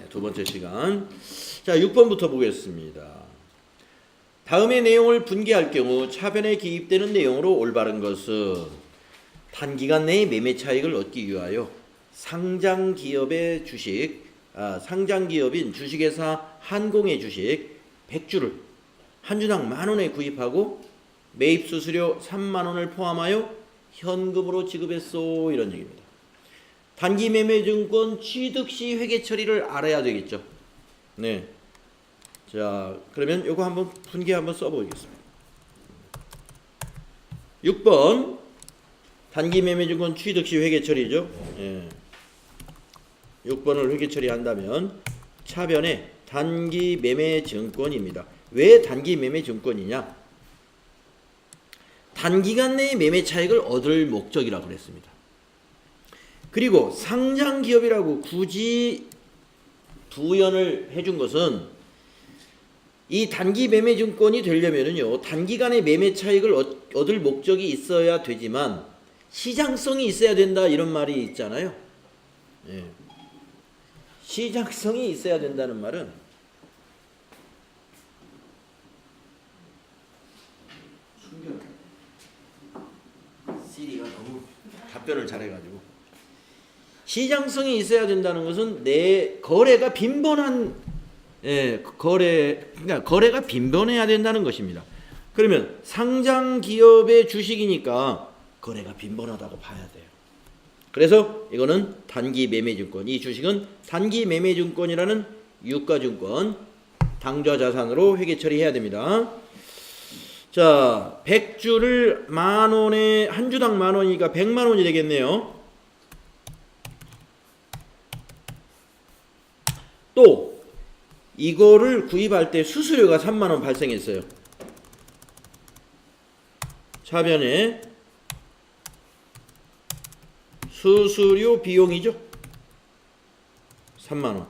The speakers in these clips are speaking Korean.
두 번째 시간. 자, 6번부터 보겠습니다. 다음의 내용을 분개할 경우 차변에 기입되는 내용으로 올바른 것은 단기간 내의 매매 차익을 얻기 위하여 상장기업의 주식, 상장기업인 주식회사 한공의 주식 100주를 한 주당 10,000원에 구입하고 매입 수수료 30,000원을 포함하여 현금으로 지급했소. 이런 얘기입니다. 단기 매매 증권 취득 시 회계 처리를 알아야 되겠죠. 네. 자, 그러면 요거 한번 분개 한번 써보겠습니다. 6번 단기 매매 증권 취득 시 회계 처리죠. 예. 6번을 회계 처리한다면 차변에 단기 매매 증권입니다. 왜 단기 매매 증권이냐? 단기간 내에 매매 차익을 얻을 목적이라고 그랬습니다. 그리고 상장 기업이라고 굳이 부연을 해준 것은 이 단기 매매 증권이 되려면은요, 단기간에 매매 차익을 얻을 목적이 있어야 되지만 시장성이 있어야 된다, 이런 말이 있잖아요. 예. 시장성이 있어야 된다는 말은 시리가 너무 답변을 잘해가지고, 시장성이 있어야 된다는 것은 내 거래가 빈번한, 그러니까 거래가 빈번해야 된다는 것입니다. 그러면 상장 기업의 주식이니까 거래가 빈번하다고 봐야 돼요. 그래서 이거는 단기 매매 증권, 이 주식은 단기 매매 증권이라는 유가증권 당좌 자산으로 회계 처리해야 됩니다. 자, 100주를 10,000원에 한 주당 10,000원이니까 100만 원이 되겠네요. 또 이거를 구입할 때 수수료가 30,000원 발생했어요. 차변에 수수료 비용이죠. 30,000원.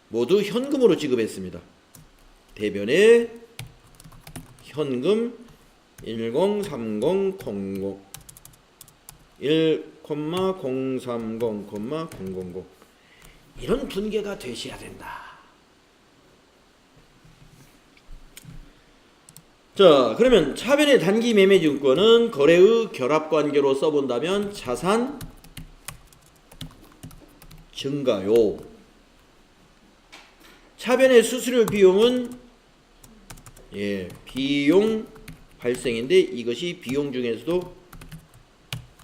모두 현금으로 지급했습니다. 대변에 현금 103000 1,030,000 이런 분개가 되셔야 된다. 자, 그러면 차변의 단기 매매 증권은 거래의 결합관계로 써본다면 자산 증가요. 차변의 수수료 비용은 비용 발생인데 이것이 비용 중에서도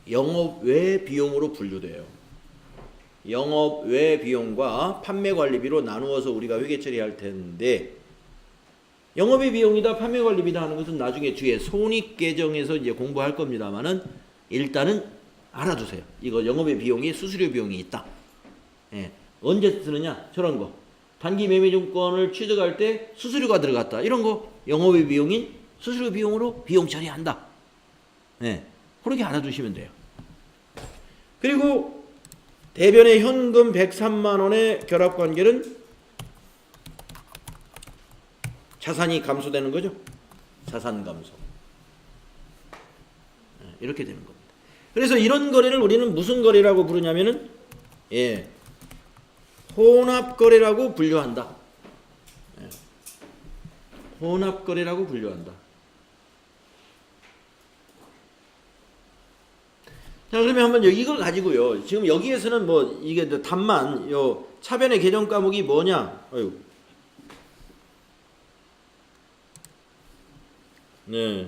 영업외 비용으로 분류돼요. 영업외 비용과 판매관리비로 나누어서 우리가 회계 처리할 텐데, 영업외 비용이다, 판매관리비다 하는 것은 나중에 뒤에 손익계정에서 이제 공부할 겁니다만은 일단은 알아두세요. 이거 영업외 비용이 수수료 비용이 있다. 언제 쓰느냐? 저런 거. 단기 매매 증권을 취득할 때 수수료가 들어갔다. 이런 거 영업외 비용인 수수료 비용으로 비용 처리한다. 그렇게 알아두시면 돼요. 그리고 대변의 현금 103만 원의 결합관계는 자산이 감소되는 거죠. 자산 감소. 이렇게 되는 겁니다. 그래서 이런 거래를 우리는 무슨 거래라고 부르냐면은 혼합거래라고 분류한다. 혼합거래라고 분류한다. 자, 그러면 한번 이걸 가지고요. 지금 여기에서는 뭐 이게 답만 요 차변의 계정 과목이 뭐냐? 네.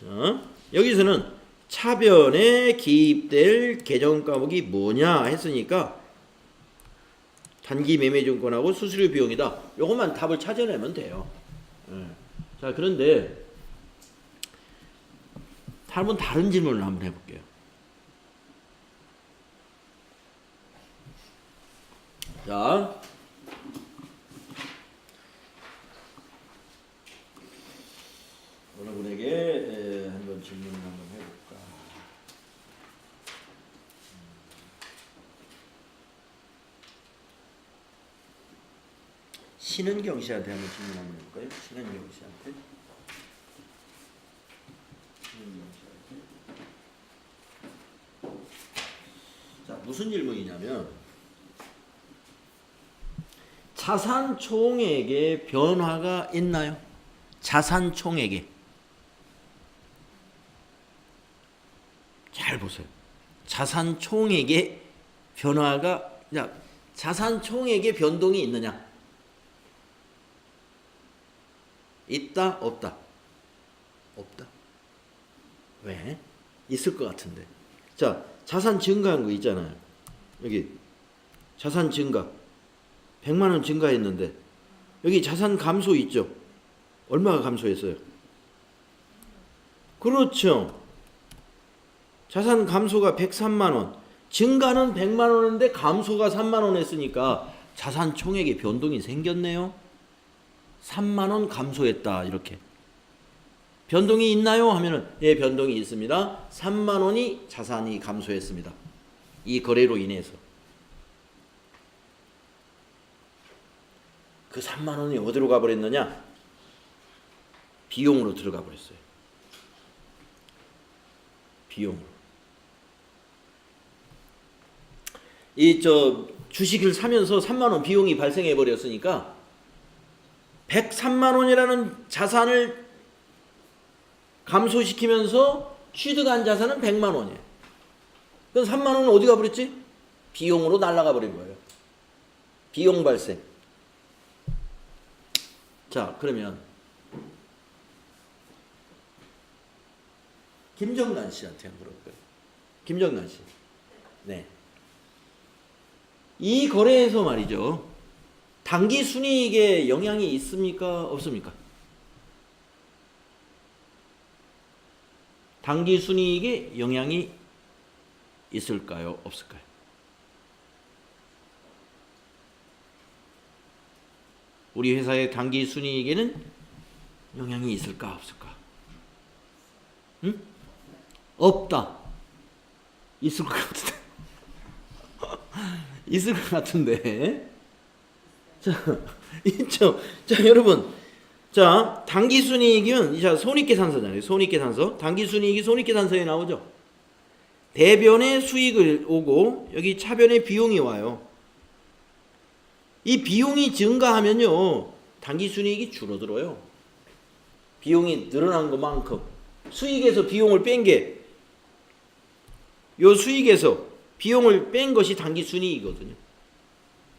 자, 여기서는 차변에 기입될 계정 과목이 뭐냐 했으니까 단기 매매 증권하고 수수료 비용이다. 요것만 답을 찾아내면 돼요. 자, 그런데 한번 다른 질문을 한번 해볼게요. 자, 여러분에게 한번 질문을 한번 해볼까. 신은경 씨한테 한번 질문 한번 해볼까요? 신은경 씨한테. 무슨 질문이냐면 자산 총액에 변화가 있나요? 자산 총액에. 잘 보세요. 자산 총액에 변화가, 자산 총액에 변동이 있느냐? 있다, 없다? 없다. 왜? 있을 것 같은데. 자, 자산 증가한 거 있잖아요. 여기 자산 증가 100만 원 증가했는데 여기 자산 감소 있죠. 얼마가 감소했어요? 그렇죠. 자산 감소가 103만 원, 증가는 100만 원인데 감소가 3만 원 했으니까 자산 총액에 변동이 생겼네요. 3만 원 감소했다. 이렇게. 변동이 있나요? 하면은 예, 변동이 있습니다. 3만 원이 자산이 감소했습니다. 이 거래로 인해서. 그 3만 원이 어디로 가버렸느냐? 비용으로 들어가 버렸어요. 비용으로. 주식을 사면서 3만 원 비용이 발생해 버렸으니까 103만 원이라는 자산을 감소시키면서 취득한 자산은 100만 원이에요. 그럼 3만 원은 어디 가버렸지? 비용으로 날아가 버린 거예요. 비용 발생. 자, 그러면 김정란 씨한테 한번 물어볼까요? 김정란 씨. 네. 이 거래에서 말이죠. 단기 순이익에 영향이 있습니까? 없습니까? 단기 순이익에 영향이 있을까요? 없을까요? 우리 회사의 단기 순이익에는 영향이 있을까? 없을까? 응? 없다. 있을 것 같은데. 있을 것 같은데. 자, 있죠. 자, 여러분. 자, 단기 순이익은 자, 손익계산서잖아요. 손익계산서. 단기 순이익이 손익계산서에 나오죠. 대변의 수익을 오고 여기 차변의 비용이 와요. 이 비용이 증가하면요. 단기 순이익이 줄어들어요. 비용이 늘어난 것만큼. 수익에서 비용을 뺀 게 요 수익에서 비용을 뺀 것이 단기 순이익이거든요.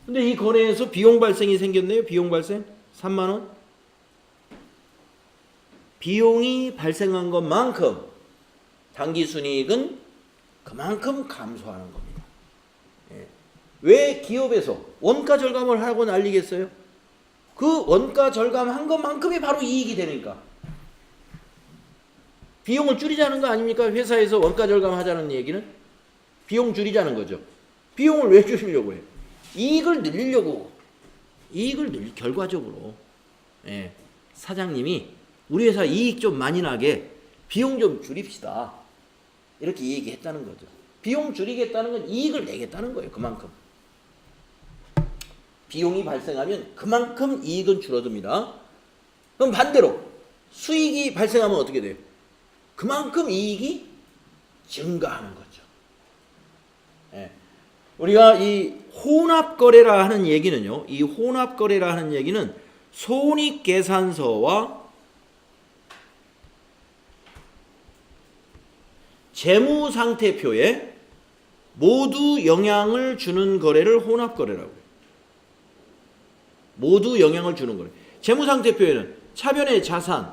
근데 이 거래에서 비용 발생이 생겼네요. 비용 발생 3만 원. 비용이 발생한 것만큼 단기 순이익은 그만큼 감소하는 겁니다. 예. 왜 기업에서 원가 절감을 하고 난리겠어요? 그 원가 절감한 것만큼이 바로 이익이 되니까. 비용을 줄이자는 거 아닙니까? 회사에서 원가 절감하자는 얘기는 비용 줄이자는 거죠. 비용을 왜 줄이려고 해요? 이익을 늘리려고. 결과적으로. 예. 사장님이 우리 회사 이익 좀 많이 나게 비용 좀 줄입시다. 이렇게 얘기했다는 거죠. 비용 줄이겠다는 건 이익을 내겠다는 거예요. 그만큼. 비용이 발생하면 그만큼 이익은 줄어듭니다. 그럼 반대로 수익이 발생하면 어떻게 돼요? 그만큼 이익이 증가하는 거죠. 예. 우리가 이 혼합거래라 하는 얘기는요. 이 혼합거래라 하는 얘기는 손익계산서와 재무상태표에 모두 영향을 주는 거래를 혼합거래라고 해요. 모두 영향을 주는 거래. 재무상태표에는 차변의 자산,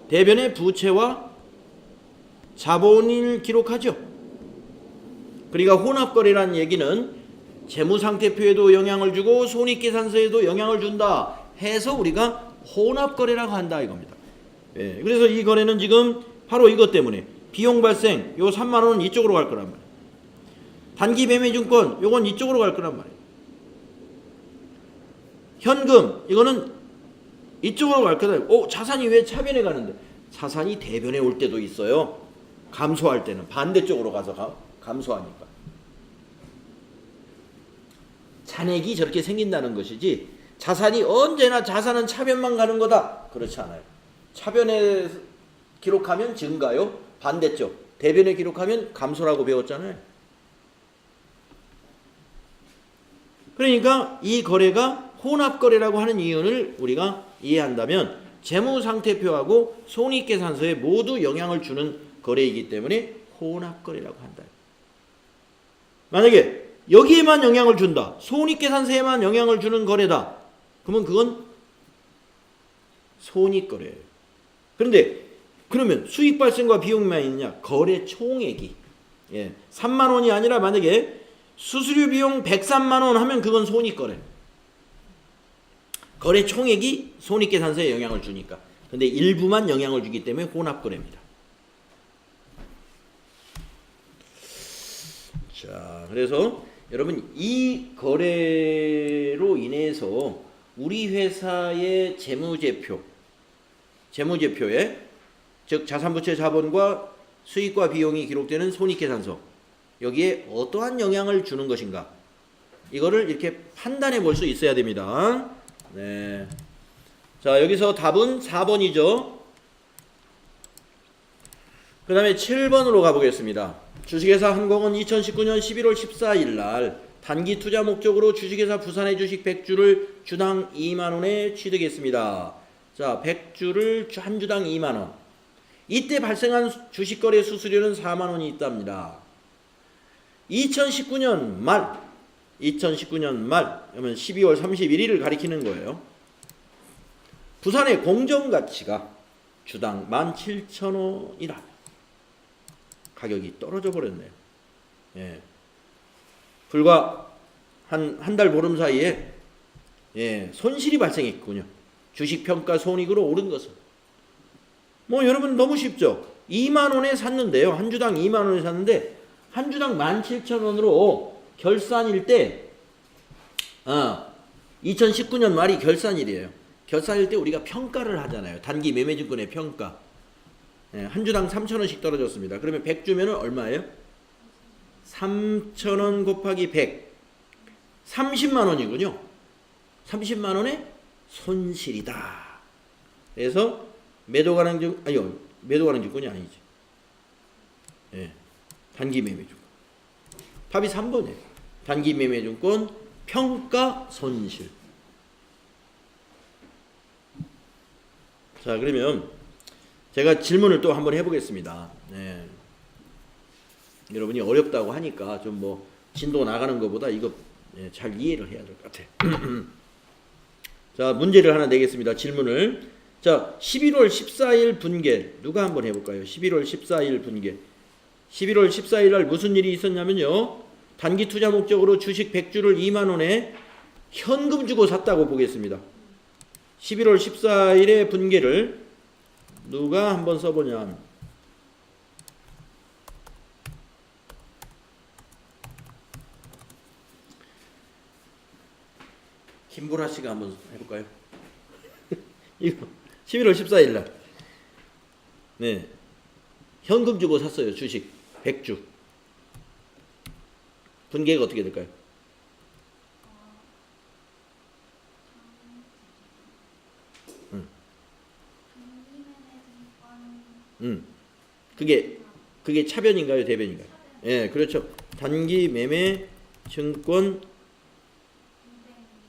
대변의 부채와 자본을 기록하죠. 그러니까 혼합거래라는 얘기는 재무상태표에도 영향을 주고 손익계산서에도 영향을 준다 해서 우리가 혼합거래라고 한다 이겁니다. 예, 그래서 이 거래는 지금 바로 이것 때문에 비용 발생 요 3만 원은 이쪽으로 갈 거란 말이에요. 단기 매매증권 요건 이쪽으로 갈 거란 말이에요. 현금 이거는 이쪽으로 갈 거다. 자산이 왜 차변에 가는데? 자산이 대변에 올 때도 있어요. 감소할 때는 반대쪽으로 가서 감소하니까. 잔액이 저렇게 생긴다는 것이지 자산이 언제나 자산은 차변만 가는 거다. 그렇지 않아요. 차변에 기록하면 증가요. 반대쪽 대변에 기록하면 감소라고 배웠잖아요. 그러니까 이 거래가 혼합거래라고 하는 이유를 우리가 이해한다면 재무상태표하고 손익계산서에 모두 영향을 주는 거래이기 때문에 혼합거래라고 한다. 만약에 여기에만 영향을 준다. 손익계산서에만 영향을 주는 거래다. 그러면 그건 손익거래예요. 그런데 그러면 수익 발생과 비용만 있느냐? 거래 총액이 3만 원이 아니라 만약에 수수료 비용 103만 원 하면 그건 손익거래. 거래 총액이 손익계산서에 영향을 주니까. 근데 일부만 영향을 주기 때문에 혼합거래입니다. 자, 그래서 여러분 이 거래로 인해서 우리 회사의 재무제표에 즉 자산부채 자본과 수익과 비용이 기록되는 손익계산서 여기에 어떠한 영향을 주는 것인가 이거를 이렇게 판단해 볼 수 있어야 됩니다. 네. 자, 여기서 답은 4번이죠. 그 다음에 7번으로 가보겠습니다. 주식회사 한공은 2019년 11월 14일 날 단기 투자 목적으로 주식회사 부산의 주식 100주를 주당 2만원에 취득했습니다. 자, 100주를 한 주당 2만원. 이때 발생한 주식거래 수수료는 4만원이 있답니다. 2019년 말, 그러면 12월 31일을 가리키는 거예요. 부산의 공정가치가 주당 17,000원이라 가격이 떨어져 버렸네요. 예. 불과 한 달 보름 사이에 손실이 발생했군요. 주식평가 손익으로 오른 것은. 뭐 여러분 너무 쉽죠. 2만원에 샀는데요. 한 주당 2만원에 샀는데 한 주당 17,000원으로 결산일 때 2019년 말이 결산일이에요. 결산일 때 우리가 평가를 하잖아요. 단기 매매증권의 평가. 한 주당 3,000원씩 떨어졌습니다. 그러면 100주면은 얼마예요? 3,000원 곱하기 100. 30만 원이군요. 30만 원의 손실이다. 그래서 매도가능증권이 아니지. 단기 매매증권. 답이 3번이에요. 단기 매매증권 평가 손실. 자, 그러면 제가 질문을 또 한번 해보겠습니다. 여러분이 어렵다고 하니까 좀 뭐 진도 나가는 것보다 이거 잘 이해를 해야 될 것 같아요. 자, 문제를 하나 내겠습니다. 질문을. 자, 11월 14일 분계 누가 한번 해볼까요? 11월 14일 분계. 11월 14일 날 무슨 일이 있었냐면요. 단기 투자 목적으로 주식 100주를 2만원에 현금 주고 샀다고 보겠습니다. 11월 14일의 분계를 누가 한번 써보냐. 김보라 씨가 한번 해볼까요? 이거 11월 14일 날. 네. 현금 주고 샀어요. 주식 100주. 분계가 어떻게 될까요? 그게 차변인가요? 대변인가요? 예, 그렇죠. 단기 매매 증권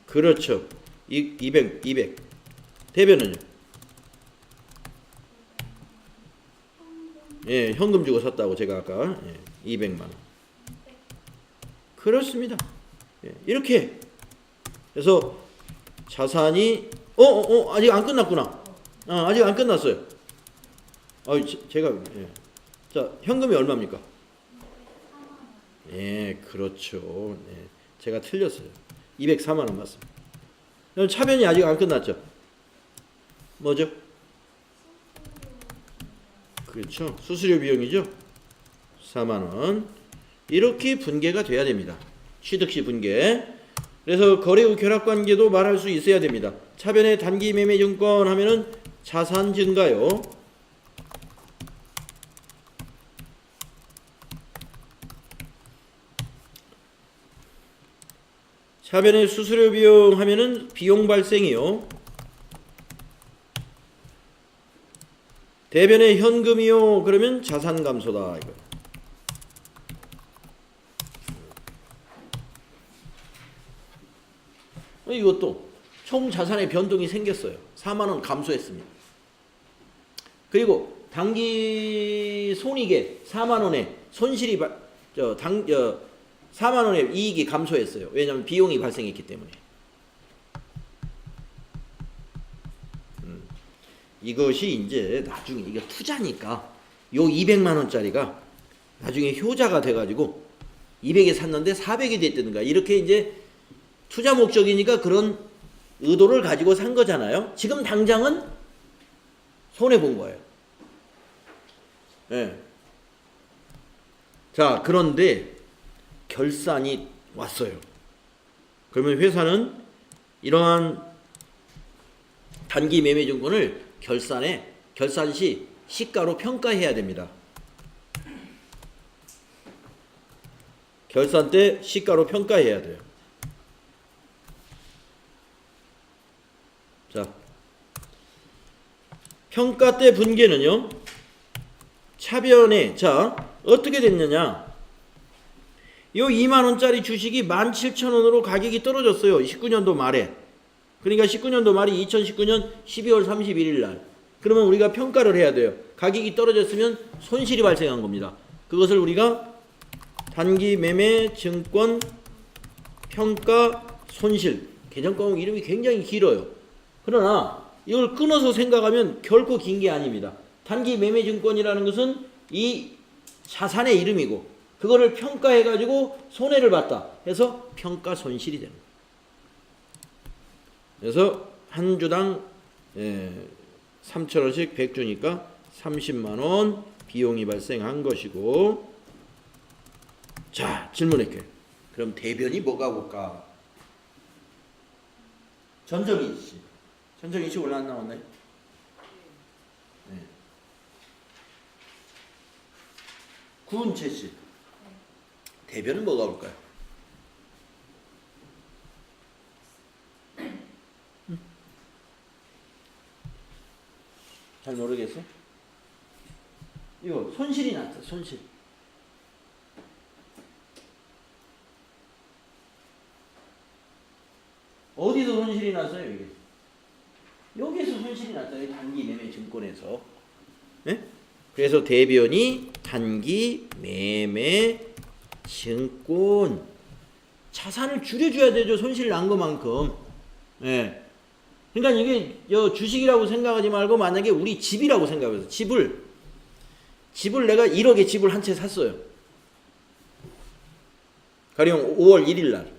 그렇죠. 200. 대변은요? 예, 현금 주고 샀다고 제가 아까 200만 원. 그렇습니다. 예, 이렇게 그래서 자산이 아직 안 끝났구나. 아직 안 끝났어요. 제가 자, 현금이 얼마입니까? 예, 그렇죠. 제가 틀렸어요. 204만 원 맞습니다. 그럼 차변이 아직 안 끝났죠? 뭐죠? 그렇죠. 수수료 비용이죠. 4만 원. 이렇게 분계가 돼야 됩니다. 취득시 분계. 그래서 거래 후 결합 관계도 말할 수 있어야 됩니다. 차변의 단기 매매 증권 하면은 자산 증가요. 차변의 수수료 비용 하면은 비용 발생이요. 대변의 현금이요. 그러면 자산 감소다. 이거. 이것도 총 자산의 변동이 생겼어요. 4만 원 감소했습니다. 그리고 당기 손익에 4만 원의 손실이 4만 원의 이익이 감소했어요. 왜냐하면 비용이 발생했기 때문에. 이것이 이제 나중에 이게 투자니까 요 200만 원짜리가 나중에 효자가 돼가지고 200에 샀는데 400이 됐다든가 이렇게 이제 투자 목적이니까 그런 의도를 가지고 산 거잖아요. 지금 당장은 손해 본 거예요. 네. 자, 그런데 결산이 왔어요. 그러면 회사는 이러한 단기 매매 증권을 결산 시 시가로 평가해야 됩니다. 결산 때 시가로 평가해야 돼요. 자, 평가 때 분계는요. 차변에 자 어떻게 됐느냐. 요 2만 원짜리 주식이 17,000원으로 가격이 떨어졌어요. 19년도 말에. 그러니까 19년도 말이 2019년 12월 31일 날. 그러면 우리가 평가를 해야 돼요. 가격이 떨어졌으면 손실이 발생한 겁니다. 그것을 우리가 단기 매매 증권 평가 손실. 개정과목 이름이 굉장히 길어요. 그러나 이걸 끊어서 생각하면 결코 긴 게 아닙니다. 단기 매매 증권이라는 것은 이 자산의 이름이고 그거를 평가해가지고 손해를 봤다 해서 평가 손실이 되는 거예요. 그래서 한 주당 3,000원씩 100주니까 30만원 비용이 발생한 것이고. 자, 질문할게요. 그럼 대변이 뭐가 볼까? 전적이시. 전적이시 올라 안 나왔나요? 네. 구은채씨. 대변은 뭐가 올까요? 잘 모르겠어? 이거 손실이 났다. 손실. 어디서 손실이 났어요? 이게? 여기서 손실이 났어요. 단기 매매 증권에서. 네? 그래서 대변이 단기 매매 증권 자산을 줄여줘야 되죠. 손실 난 것만큼. 네. 그러니까 이게 주식이라고 생각하지 말고 만약에 우리 집이라고 생각해서 집을 내가 1억에 집을 한 채 샀어요. 가령 5월 1일 날.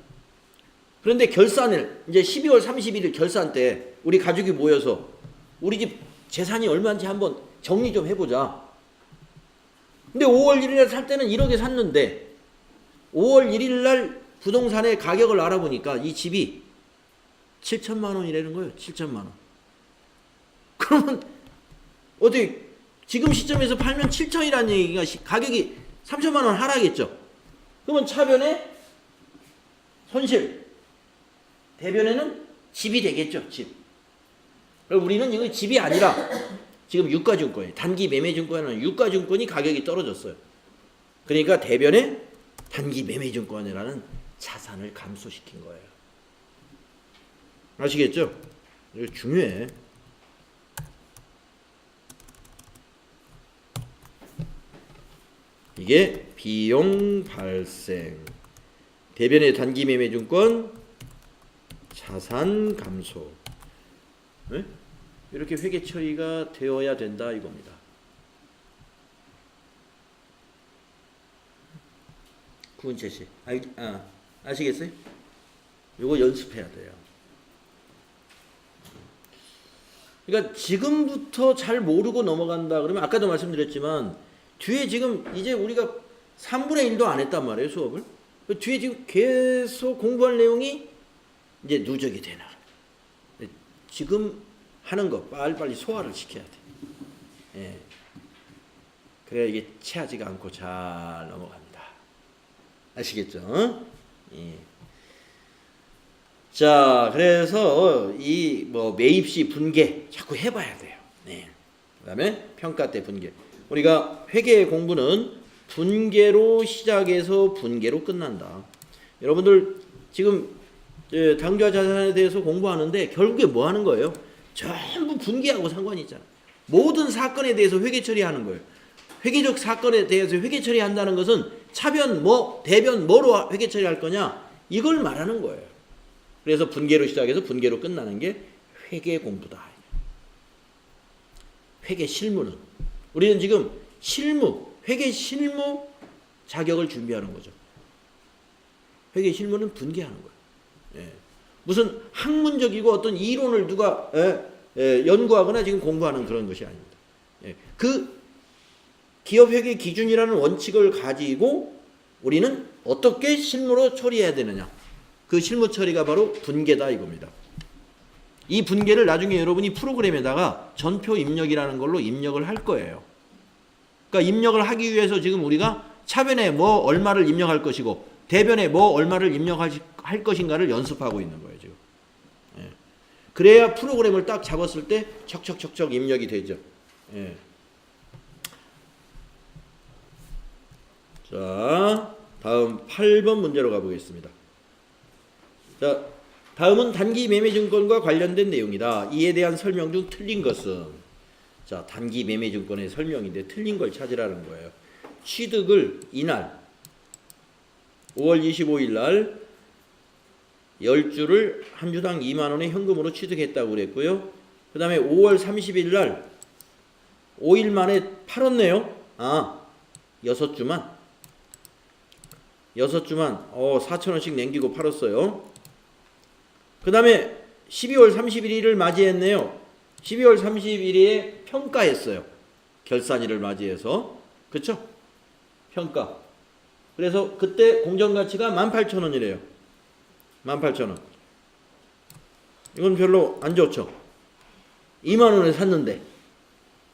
그런데 결산을 이제 12월 31일 결산 때 우리 가족이 모여서 우리 집 재산이 얼마인지 한번 정리 좀 해보자. 근데 5월 1일 날 살 때는 1억에 샀는데 5월 1일 날 부동산의 가격을 알아보니까 이 집이 7천만 원이라는 거예요. 7천만 원. 그러면 어디 지금 시점에서 팔면 7천이라는 얘기가 가격이 3천만 원 하락했죠. 그러면 차변에 손실, 대변에는 집이 되겠죠. 집. 그럼 우리는 이거 집이 아니라 지금 유가증권이에요. 단기 매매증권은 유가증권이 가격이 떨어졌어요. 그러니까 대변에 단기 매매증권이라는 자산을 감소시킨 거예요. 아시겠죠? 이거 중요해. 이게 비용 발생. 대변의 단기 매매 증권 자산 감소. 네? 이렇게 회계 처리가 되어야 된다 이겁니다. 구은채 씨. 아시겠어요? 이거 연습해야 돼요. 그러니까 지금부터 잘 모르고 넘어간다 그러면 아까도 말씀드렸지만 뒤에 지금 이제 우리가 3분의 1도 안 했단 말이에요. 수업을. 뒤에 지금 계속 공부할 내용이 이제 누적이 되나. 지금 하는 거 빨리빨리 소화를 시켜야 돼. 예. 그래야 이게 체하지가 않고 잘 넘어갑니다. 아시겠죠? 예. 자, 그래서 이 매입 시 분계 자꾸 해봐야 돼요. 네. 그다음에 평가 때 분계. 우리가 회계 공부는 분계로 시작해서 분계로 끝난다. 여러분들 지금 당좌 자산에 대해서 공부하는데 결국에 뭐 하는 거예요? 전부 분기하고 상관이 있잖아. 모든 사건에 대해서 회계 처리하는 거예요. 회계적 사건에 대해서 회계 처리한다는 것은 차변 뭐 대변 뭐로 회계 처리할 거냐 이걸 말하는 거예요. 그래서 분계로 시작해서 분계로 끝나는 게 회계 공부다. 회계 실무는 우리는 지금 실무 회계 실무 자격을 준비하는 거죠. 회계 실무는 분계하는 거예요. 무슨 학문적이고 어떤 이론을 누가 연구하거나 지금 공부하는 그런 것이 아닙니다. 그 기업회계 기준이라는 원칙을 가지고 우리는 어떻게 실무로 처리해야 되느냐. 그 실무 처리가 바로 분계다 이겁니다. 이 분계를 나중에 여러분이 프로그램에다가 전표 입력이라는 걸로 입력을 할 거예요. 그러니까 입력을 하기 위해서 지금 우리가 차변에 뭐 얼마를 입력할 것이고 대변에 뭐 얼마를 입력할 것인가를 연습하고 있는 거예요 지금. 그래야 프로그램을 딱 잡았을 때 척척척척 입력이 되죠. 자, 다음 8번 문제로 가보겠습니다. 자, 다음은 단기 매매증권과 관련된 내용이다. 이에 대한 설명 중 틀린 것은? 자, 단기 매매증권의 설명인데 틀린 걸 찾으라는 거예요. 취득을 이날 5월 25일 날 10주를 한 주당 2만 원의 현금으로 취득했다고 그랬고요. 그 다음에 5월 30일 날 5일 만에 팔았네요. 6주만 4,000원씩 남기고 팔았어요. 그 다음에 12월 31일을 맞이했네요. 12월 31일에 평가했어요. 결산일을 맞이해서. 그쵸? 평가. 그래서 그때 공정가치가 18,000원이래요. 18,000원. 이건 별로 안 좋죠. 2만 원에 샀는데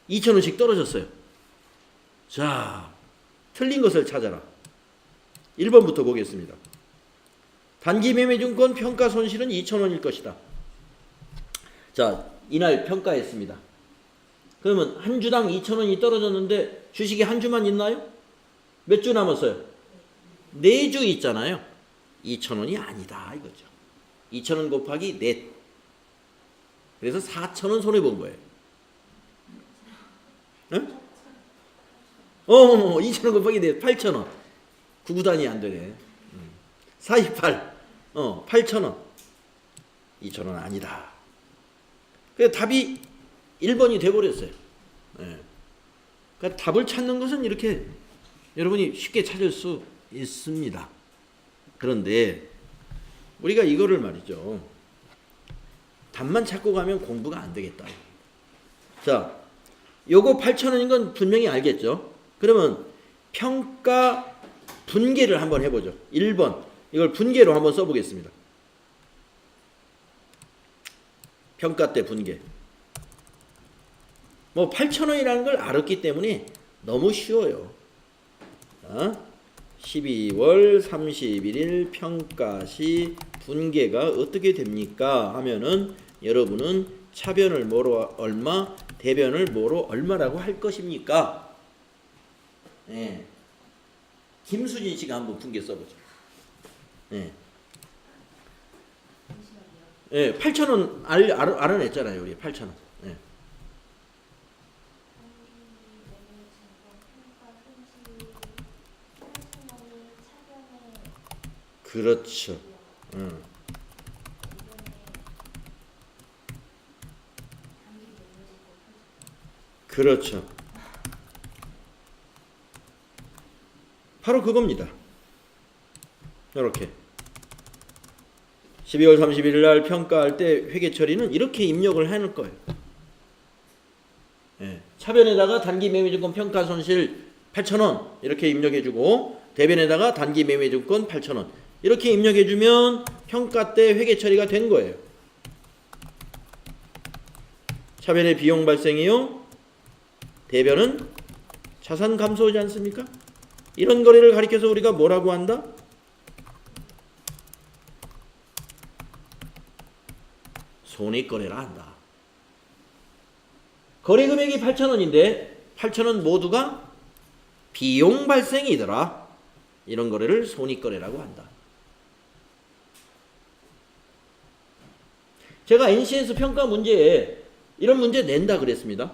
2,000원씩 떨어졌어요. 자, 틀린 것을 찾아라. 1번부터 보겠습니다. 단기 매매증권 평가 손실은 2,000원일 것이다. 자, 이날 평가했습니다. 그러면 한 주당 2,000원이 떨어졌는데 주식이 한 주만 있나요? 몇 주 남았어요? 4주 있잖아요. 2,000원이 아니다 이거죠. 2,000원 곱하기 넷. 그래서 4,000원 손해본 거예요. 응? 2,000원 곱하기 넷 8,000원. 9구단이 안 되네. 428. 8,000원. 2,000원 아니다. 그래서 답이 1번이 돼버렸어요. 그러니까 답을 찾는 것은 이렇게 여러분이 쉽게 찾을 수 있습니다. 그런데 우리가 이거를 말이죠. 답만 찾고 가면 공부가 안 되겠다. 자, 요거 8,000원인 건 분명히 알겠죠? 그러면 평가 분계를 한번 해보죠. 1번. 이걸 분계로 한번 써보겠습니다. 평가 때 분계. 뭐 8,000원이라는 걸 알았기 때문에 너무 쉬워요. 자, 12월 31일 평가 시 분계가 어떻게 됩니까? 하면은 여러분은 차변을 뭐로 얼마, 대변을 뭐로 얼마라고 할 것입니까? 김수진 씨가 한번 분계 써보죠. 8,000원 알아냈잖아요, 우리 8,000원. 그렇죠. 그렇죠. 바로 그겁니다. 이렇게 12월 31일 날 평가할 때 회계 처리는 이렇게 입력을 해놓을 거예요. 차변에다가 단기 매매증권 평가 손실 8,000원 이렇게 입력해주고 대변에다가 단기 매매증권 8,000원 이렇게 입력해주면 평가 때 회계 처리가 된 거예요. 차변의 비용 발생이요. 대변은 자산 감소하지 않습니까? 이런 거래를 가리켜서 우리가 뭐라고 한다? 손익거래라 한다. 거래금액이 8,000원인데 8,000원 모두가 비용 발생이더라. 이런 거래를 손익거래라고 한다. 제가 NCS 평가 문제에 이런 문제 낸다 그랬습니다.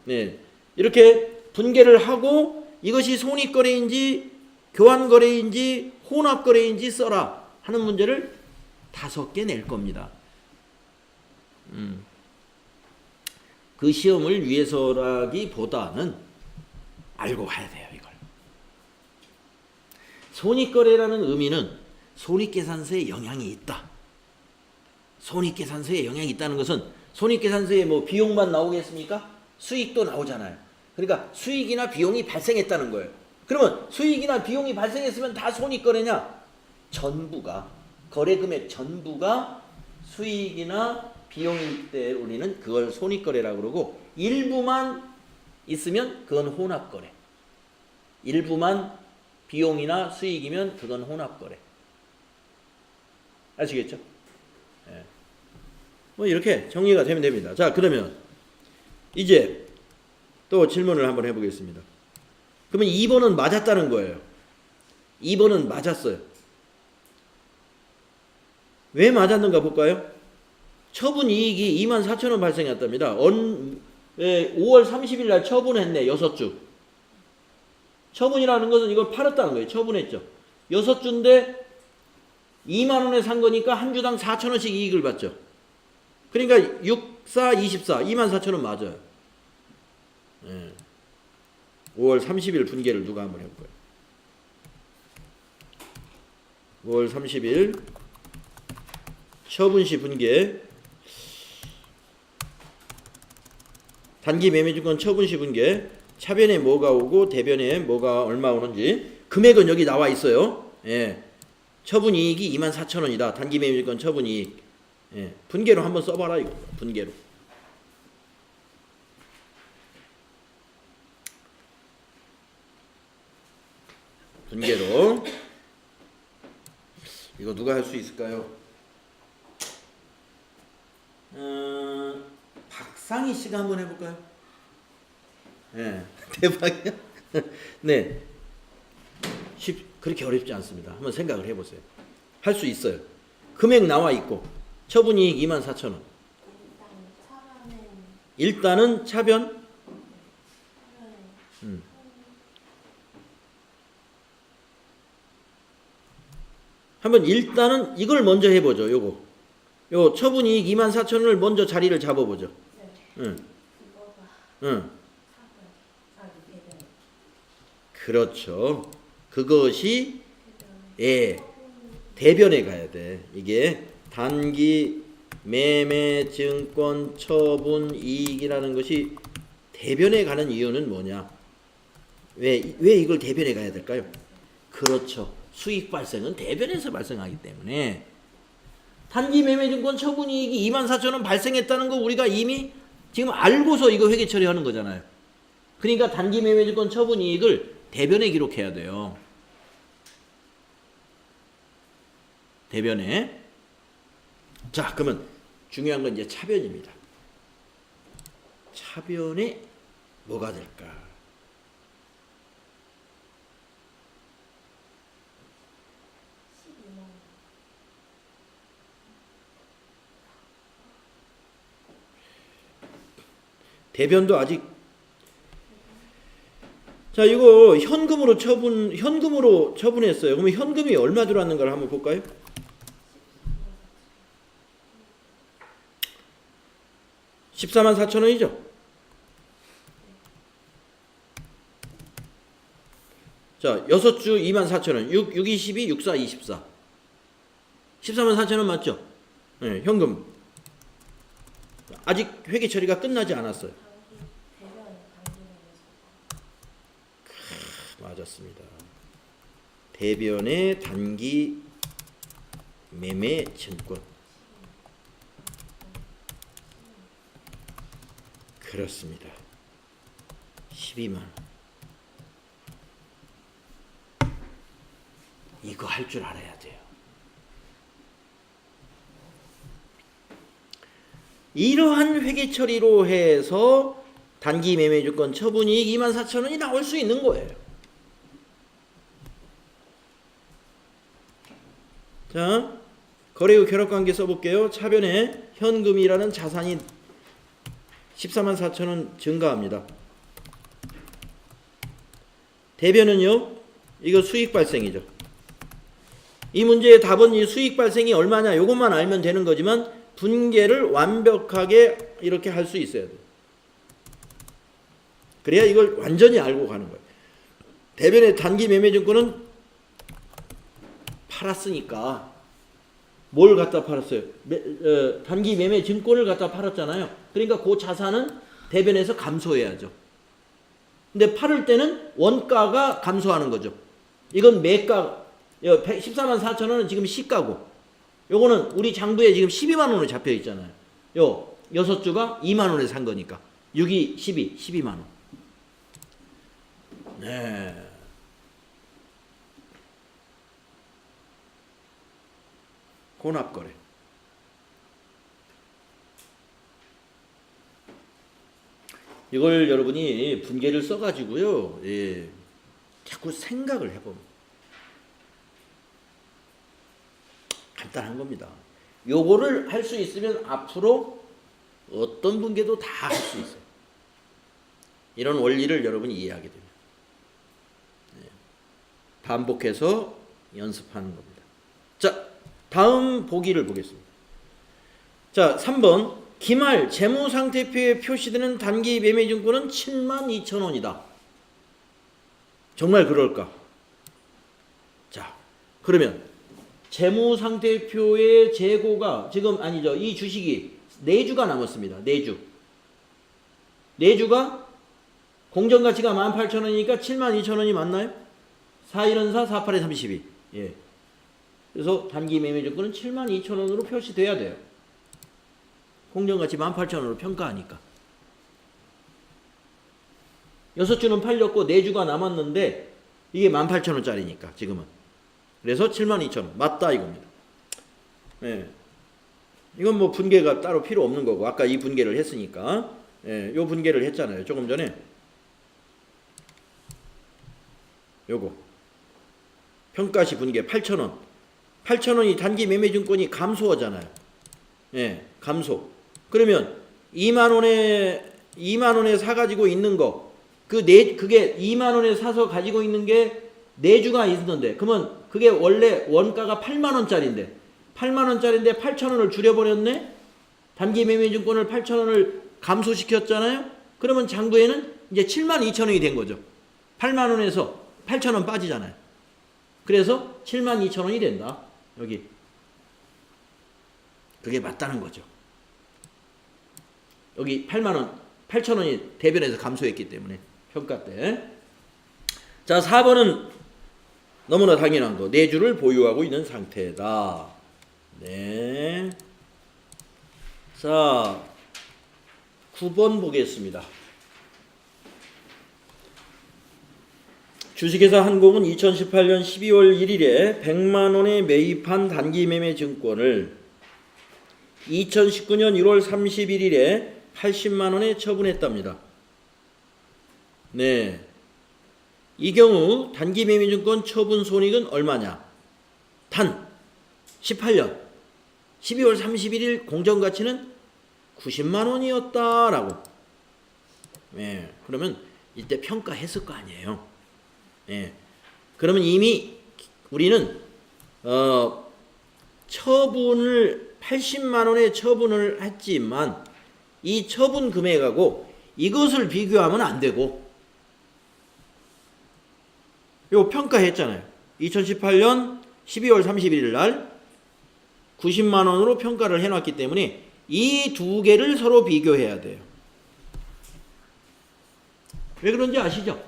네. 이렇게 분개를 하고 이것이 손익거래인지 교환거래인지 혼합거래인지 써라 하는 문제를 5개 낼 겁니다. 그 시험을 위해서라기보다는 알고 가야 돼요, 이걸. 손익거래라는 의미는 손익계산서에 영향이 있다. 손익계산서에 영향이 있다는 것은 손익계산서에 뭐 비용만 나오겠습니까? 수익도 나오잖아요. 그러니까 수익이나 비용이 발생했다는 거예요. 그러면 수익이나 비용이 발생했으면 다 손익거래냐? 전부가, 거래금액 전부가 수익이나 비용일 때 우리는 그걸 손익거래라고 그러고, 일부만 있으면 그건 혼합거래. 일부만 비용이나 수익이면 그건 혼합거래. 아시겠죠? 예. 뭐 이렇게 정리가 되면 됩니다. 자, 그러면 이제 또 질문을 한번 해보겠습니다. 그러면 2번은 맞았다는 거예요. 2번은 맞았어요. 왜 맞았는가 볼까요? 처분 이익이 24,000원 발생했답니다. 5월 30일 날 처분했네. 6주. 처분이라는 것은 이걸 팔았다는 거예요. 처분했죠. 6주인데 2만 원에 산 거니까 한 주당 4,000원씩 이익을 받죠. 그러니까 6, 4, 24, 24,000원 맞아요. 예. 5월 30일 분개를 누가 한번 해볼까요? 5월 30일 처분시 분개, 단기 매매주권 처분시 분개, 차변에 뭐가 오고 대변에 뭐가 얼마 오는지 금액은 여기 나와 있어요. 예. 처분 이익이 24,000원이다. 단기 매매주권 처분 이익. 예. 분개로 한번 써봐라 이거. 분개로. 분개로. 이거 누가 할 수 있을까요? 박상희 씨가 한번 해볼까요? 네, 대박이야. 네, 그렇게 어렵지 않습니다. 한번 생각을 해보세요. 할 수 있어요. 금액 나와 있고 처분이익 24,000원. 일단은 차변. 한번 일단은 이걸 먼저 해보죠. 요 처분이익 24,000원을 먼저 자리를 잡아보죠. 응. 응. 그렇죠. 그것이 대변에 가야 돼. 이게 단기 매매 증권 처분 이익이라는 것이 대변에 가는 이유는 뭐냐? 왜 이걸 대변에 가야 될까요? 그렇죠. 수익 발생은 대변에서 발생하기 때문에 단기 매매증권 처분이익이 24,000원 발생했다는 거 우리가 이미 지금 알고서 이거 회계 처리하는 거잖아요. 그러니까 단기 매매증권 처분이익을 대변에 기록해야 돼요. 대변에. 자, 그러면 중요한 건 이제 차변입니다. 차변에 뭐가 될까? 대변도 아직. 자, 이거 현금으로 처분했어요. 그러면 현금이 얼마 들어왔는가를 한번 볼까요? 144,000원이죠. 자, 6주 24,000원. 6, 22, 64, 24. 144,000원 맞죠? 네, 현금. 아직 회계 처리가 끝나지 않았어요. 맞았습니다. 대변의 단기 매매 증권. 그렇습니다. 12만 원. 이거 할 줄 알아야 돼요. 이러한 회계 처리로 해서 단기 매매 주권 처분이익 24,000원이 나올 수 있는 거예요. 자, 거래후 결합관계 써볼게요. 차변에 현금이라는 자산이 14만 4천 원 증가합니다. 대변은요, 이거 수익 발생이죠. 이 문제의 답은 이 수익 발생이 얼마냐, 이것만 알면 되는 거지만 분계를 완벽하게 이렇게 할 수 있어야 돼요. 그래야 이걸 완전히 알고 가는 거예요. 대변의 단기 매매 증권은 팔았으니까 뭘 갖다 팔았어요? 단기 매매 증권을 갖다 팔았잖아요. 그러니까 그 자산은 대변에서 감소해야죠. 근데 팔을 때는 원가가 감소하는 거죠. 이건 매가 14만 4천 원은 지금 시가고, 요거는 우리 장부에 지금 12만 원으로 잡혀 있잖아요. 요 6주가 2만 원에 산 거니까 6이 12만 원. 네. 혼합거래. 이걸 여러분이 분계를 써가지고요, 예, 자꾸 생각을 해보면 간단한 겁니다. 요거를 할 수 있으면 앞으로 어떤 분계도 다 할 수 있어요. 이런 원리를 여러분이 이해하게 됩니다. 예, 반복해서 연습하는 겁니다. 자, 다음 보기를 보겠습니다. 자, 3번. 기말 재무상태표에 표시되는 단기 매매증권은 72,000원이다. 정말 그럴까? 자, 그러면 재무상태표의 재고가 지금 아니죠. 이 주식이 4주가 남았습니다. 4주. 4주가 공정가치가 18,000원이니까 72,000원이 맞나요? 4, 1은 4, 4, 8에 32. 예. 그래서 단기 매매증권은 72,000원으로 표시돼야 돼요. 공정가치 18,000원으로 평가하니까. 6주는 팔렸고 4주가 남았는데 이게 18,000원짜리니까 지금은. 그래서 72,000원. 맞다 이겁니다. 예. 이건 뭐 분계가 따로 필요 없는 거고, 아까 이 분계를 했으니까. 예, 요 분계를 했잖아요. 조금 전에. 요거. 평가시 분계 8,000원. 8,000원이 단기 매매증권이 감소하잖아요. 예, 감소. 그러면 2만 원에 사가지고 있는 거, 그게 2만 원에 사서 가지고 있는 게 4주가 있었는데, 그러면 그게 원래 원가가 8만 원짜리인데, 8만 원짜리인데 8천 원을 줄여버렸네? 단기 매매증권을 8천 원을 감소시켰잖아요? 그러면 장부에는 이제 72,000원이 된 거죠. 8만 원에서 8천 원 빠지잖아요. 그래서 72,000원이 된다. 여기. 그게 맞다는 거죠. 여기 8만 원, 8천 원이 대변에서 감소했기 때문에 평가 때. 자, 4번은 너무나 당연한 거. 4주를 보유하고 있는 상태다. 네. 자, 9번 보겠습니다. 주식회사 한공은 2018년 12월 1일에 100만 원에 매입한 단기 매매 증권을 2019년 1월 31일에 80만 원에 처분했답니다. 네. 이 경우 단기 매매증권 처분 손익은 얼마냐? 단 18년 12월 31일 공정가치는 90만 원이었다라고. 네. 그러면 이때 평가했을 거 아니에요. 네. 그러면 이미 우리는 처분을 80만 원에 처분을 했지만 이 처분 금액하고 이것을 비교하면 안 되고, 요 평가했잖아요. 2018년 12월 31일 날 90만 원으로 평가를 해놨기 때문에 이 두 개를 서로 비교해야 돼요. 왜 그런지 아시죠?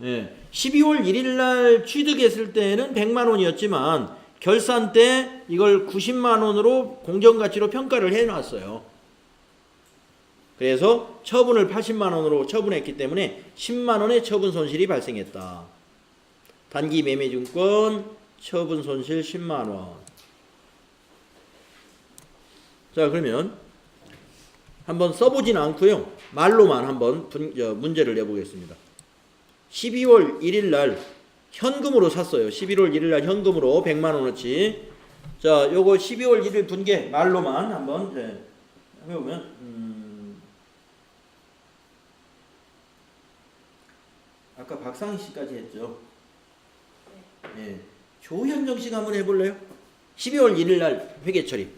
예, 12월 1일 날 취득했을 때는 100만 원이었지만 결산 때 이걸 90만 원으로 공정가치로 평가를 해놨어요. 그래서 처분을 80만 원으로 처분했기 때문에 10만 원의 처분 손실이 발생했다. 단기 매매증권 처분 손실 10만 원. 자, 그러면 한번 써보진 않고요. 말로만 한번 문제를 내보겠습니다. 12월 1일 날 현금으로 샀어요. 11월 1일 날 현금으로 100만 원어치. 자, 요거 12월 1일 분계 말로만 한번 해보면 아까 박상희 씨까지 했죠. 예. 조현정 씨가 한번 해볼래요? 12월 1일 날 회계 처리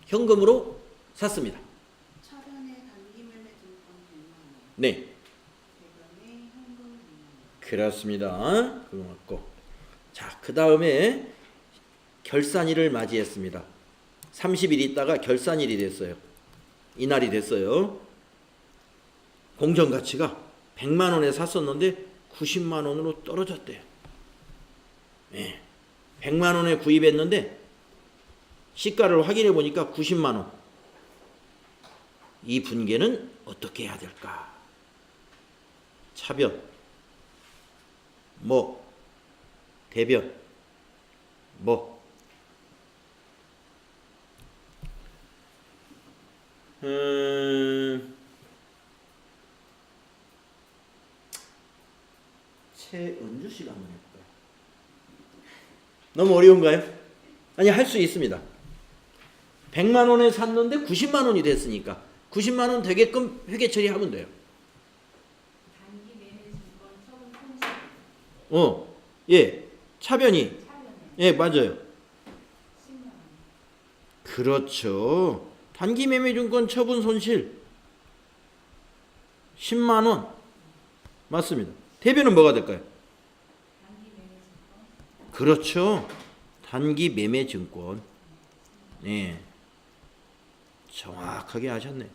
현금으로 샀습니다. 차변의 단기 매매 증권 100만 원. 네, 대변의 현금 100만 원. 그렇습니다. 그거 맞고. 자, 그 다음에 결산일을 맞이했습니다. 30일 있다가 결산일이 됐어요. 이날이 됐어요. 공정가치가 100만 원에 샀었는데 90만 원으로 떨어졌대요. 예. 100만 원에 구입했는데 시가를 확인해 보니까 90만 원. 이 분계는 어떻게 해야 될까? 차변, 뭐, 대변, 뭐. 최은주 씨가 한번 해볼까요? 너무 어려운가요? 아니, 할 수 있습니다. 100만 원에 샀는데 90만 원이 됐으니까 90만 원 되게끔 회계 처리하면 돼요. 단기 매매 증권 처분 손실. 예, 차변이. 차변에 예, 맞아요. 10만 원. 그렇죠. 단기 매매 증권 처분 손실 10만 원. 맞습니다. 대변은 뭐가 될까요? 단기 매매 증권. 그렇죠. 단기 매매 증권. 네. 정확하게 하셨네.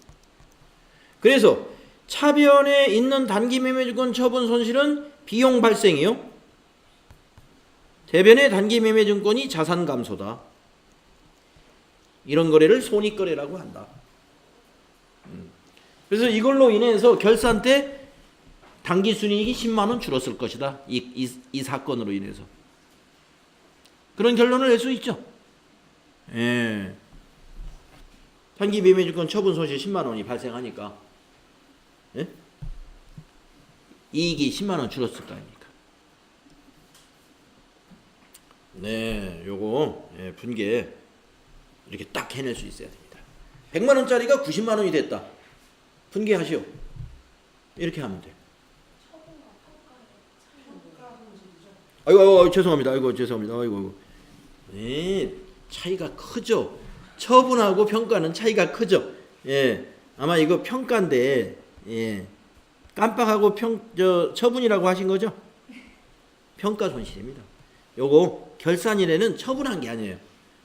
그래서 차변에 있는 단기 매매 증권 처분 손실은 비용 발생이요. 대변의 단기 매매 증권이 자산 감소다. 이런 거래를 손익거래라고 한다. 그래서 이걸로 인해서 결산 때 단기 순이익이 10만 원 줄었을 것이다. 이 사건으로 인해서. 그런 결론을 낼 수 있죠. 예. 단기 매매 증권 처분 손실 10만 원이 발생하니까 예? 이익이 10만 원 줄었을 거 아닙니까? 네, 요거 분계 이렇게 딱 해낼 수 있어야 됩니다. 100만 원짜리가 90만 원이 됐다. 분계하시오. 이렇게 하면 돼. 아이고, 죄송합니다. 아이고, 죄송합니다. 아이고. 네, 차이가 크죠. 처분하고 평가는 차이가 크죠. 예, 아마 이거 평가인데, 예, 깜빡하고 처분이라고 하신 거죠? 평가 손실입니다. 요거 결산일에는 처분한 게 아니에요.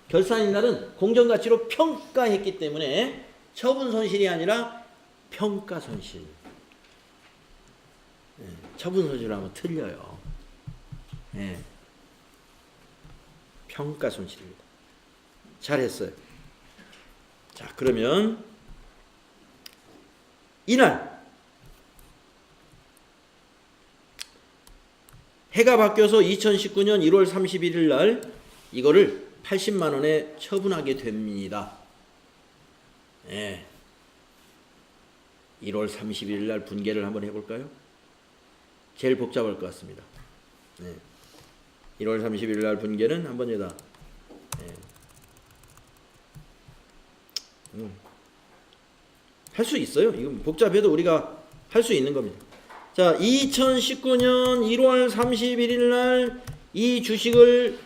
결산일 날은 공정가치로 평가했기 때문에 처분 손실이 아니라 평가 손실. 예, 처분 손실하면 틀려요. 예, 평가 손실입니다. 잘했어요. 자, 그러면 이날 해가 바뀌어서 2019년 1월 31일 날 이거를 80만 원에 처분하게 됩니다. 예. 1월 31일 날 분계를 한번 해볼까요? 제일 복잡할 것 같습니다. 예. 1월 31일 날 분계는 한번 여기다 할 수 있어요. 이건 복잡해도 우리가 할 수 있는 겁니다. 자, 2019년 1월 31일 날 이 주식을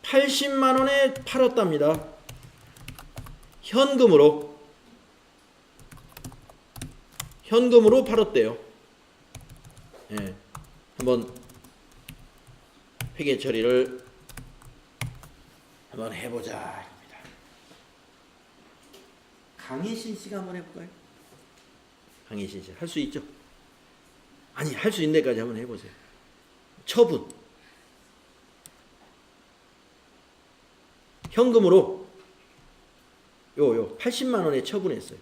80만 원에 팔았답니다. 현금으로 팔았대요. 예. 한번 회계 처리를 한번 해보자. 강혜신 씨가 한번 해볼까요? 강혜신 씨 할 수 있죠? 아니, 할 수 있는 데까지 한번 해보세요. 처분 현금으로 요 80만 원에 처분했어요.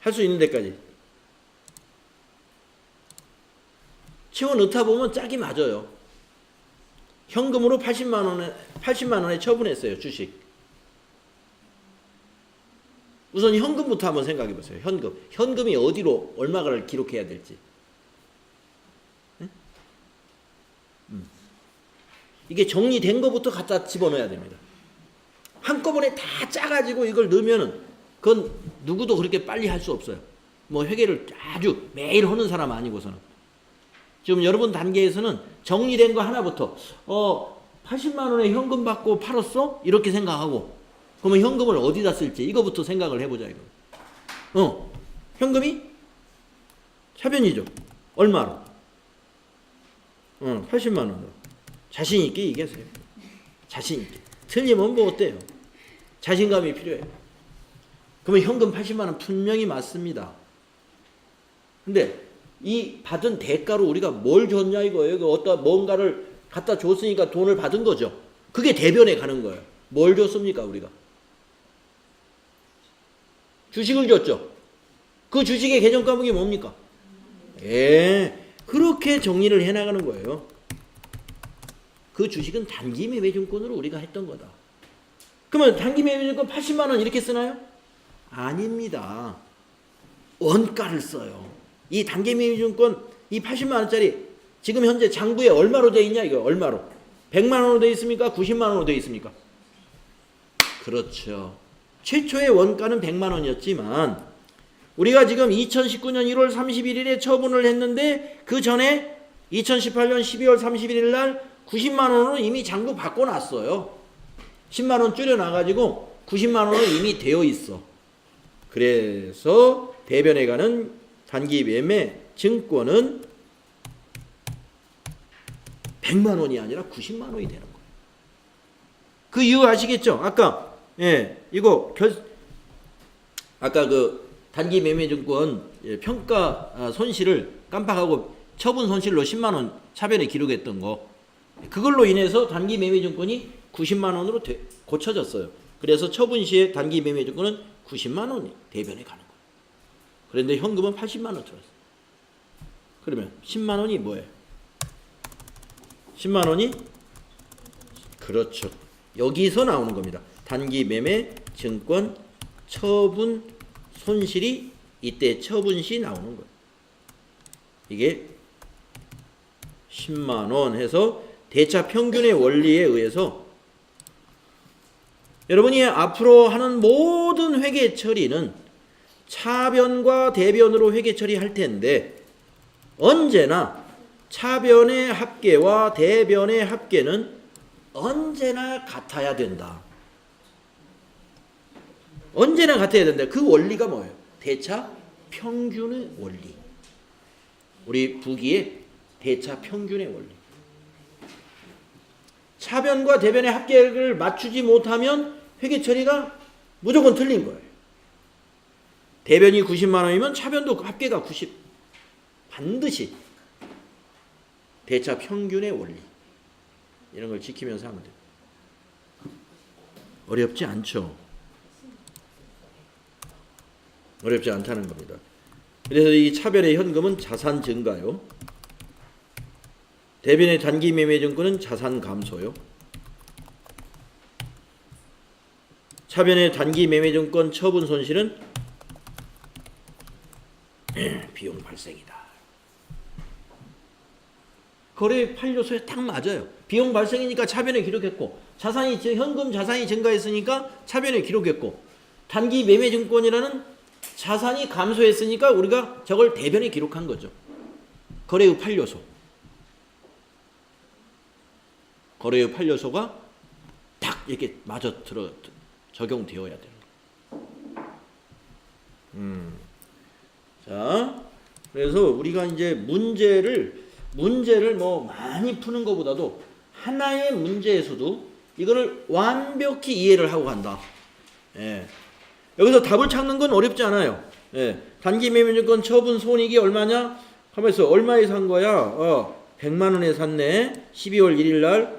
할 수 있는 데까지. 치워 넣다 보면 짝이 맞아요. 현금으로 80만 원에 처분했어요. 주식. 우선 현금부터 한번 생각해 보세요. 현금이 어디로 얼마를 기록해야 될지. 응? 이게 정리된 거부터 갖다 집어넣어야 됩니다. 한꺼번에 다 짜가지고 이걸 넣으면은 그건 누구도 그렇게 빨리 할 수 없어요. 뭐 회계를 아주 매일 하는 사람 아니고서는. 지금 여러분 단계에서는 정리된 거 하나부터 80만 원에 현금 받고 팔았어? 이렇게 생각하고 그러면 현금을 어디다 쓸지 이거부터 생각을 해보자 이거. 현금이 차변이죠. 얼마로? 80만 원으로. 자신 있게 얘기하세요. 자신 있게. 틀리면 뭐 어때요? 자신감이 필요해요. 그러면 현금 80만 원 분명히 맞습니다. 근데 이 받은 대가로 우리가 뭘 줬냐 이거예요. 어떤 뭔가를 갖다 줬으니까 돈을 받은 거죠. 그게 대변에 가는 거예요. 뭘 줬습니까 우리가? 주식을 줬죠. 그 주식의 계정 과목이 뭡니까? 그렇게 정리를 해나가는 거예요. 그 주식은 단기 매매증권으로 우리가 했던 거다. 그러면 단기 매매증권 80만 원 이렇게 쓰나요? 아닙니다. 원가를 써요. 이 단기 매매증권 이 80만 원짜리 지금 현재 장부에 얼마로 돼 있냐 이거 얼마로? 100만 원으로 돼 있습니까? 90만 원으로 돼 있습니까? 그렇죠. 최초의 원가는 100만 원이었지만 우리가 지금 2019년 1월 31일에 처분을 했는데 그 전에 2018년 12월 31일 날 90만 원으로 이미 장부 바꿔놨어요. 10만 원 줄여놔가지고 90만 원으로 이미 되어 있어. 그래서 대변에 가는 단기 매매 증권은 100만 원이 아니라 90만 원이 되는 거예요. 그 이유 아시겠죠? 아까 이거 아까 그 단기 매매 증권 평가 손실을 깜빡하고 처분 손실로 10만 원 차변에 기록했던 거. 그걸로 인해서 단기 매매 증권이 90만 원으로 고쳐졌어요. 그래서 처분 시에 단기 매매 증권은 90만 원이 대변에 가는 거예요. 그런데 현금은 80만 원 들었어요. 그러면 10만 원이 뭐예요? 10만 원이 그렇죠. 여기서 나오는 겁니다. 단기 매매 증권 처분 손실이 이때 처분 시 나오는 거예요. 이게 10만 원 해서 대차 평균의 원리에 의해서 여러분이 앞으로 하는 모든 회계 처리는 차변과 대변으로 회계 처리할 텐데 언제나 차변의 합계와 대변의 합계는 언제나 같아야 된다. 언제나 같아야 된다. 그 원리가 뭐예요? 대차 평균의 원리. 우리 부기의 대차 평균의 원리. 차변과 대변의 합계를 맞추지 못하면 회계 처리가 무조건 틀린 거예요. 대변이 90만 원이면 차변도 합계가 90. 반드시 대차 평균의 원리. 이런 걸 지키면서 하면 돼요. 어렵지 않죠? 어렵지 않다는 겁니다. 그래서 이 차변의 현금은 자산 증가요. 대변의 단기 매매 증권은 자산 감소요. 차변의 단기 매매 증권 처분 손실은 비용 발생이다. 거래 판료소에 딱 맞아요. 비용 발생이니까 차변에 기록했고 현금 자산이 증가했으니까 차변에 기록했고 단기 매매 증권이라는 자산이 감소했으니까 우리가 저걸 대변에 기록한 거죠. 거래의 판료소. 거래의 판료소가 딱 이렇게 맞아 적용되어야 되는 거예요. 자, 그래서 우리가 이제 문제를 뭐 많이 푸는 것보다도 하나의 문제에서도 이거를 완벽히 이해를 하고 간다. 여기서 답을 찾는 건 어렵지 않아요. 단기 매매증권 처분 손익이 얼마냐? 가만있어. 얼마에 산 거야? 100만 원에 샀네. 12월 1일 날.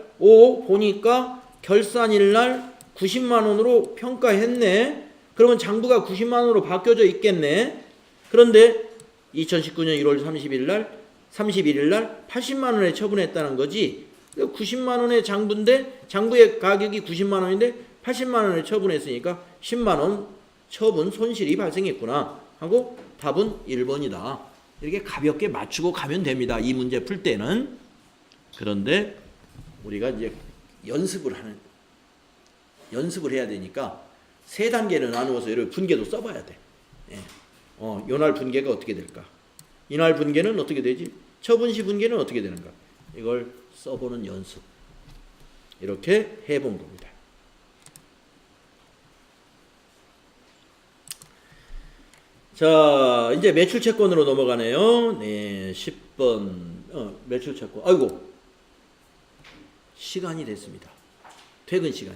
보니까 결산일 날 90만 원으로 평가했네. 그러면 장부가 90만 원으로 바뀌어져 있겠네. 그런데 2019년 1월 31일 날 80만 원에 처분했다는 거지. 90만 원의 장부인데 장부의 가격이 90만 원인데 80만 원에 처분했으니까 10만 원 처분 손실이 발생했구나 하고 답은 1번이다. 이렇게 가볍게 맞추고 가면 됩니다. 이 문제 풀 때는. 그런데 우리가 이제 연습을 해야 되니까 세 단계를 나누어서 이렇게 분계도 써봐야 돼. 예. 요날 분계가 어떻게 될까? 이날 분계는 어떻게 되지? 처분시 분계는 어떻게 되는가? 이걸 써보는 연습. 이렇게 해본 겁니다. 자, 이제 매출채권으로 넘어가네요. 네, 10번. 매출채권. 아이고. 시간이 됐습니다. 퇴근 시간.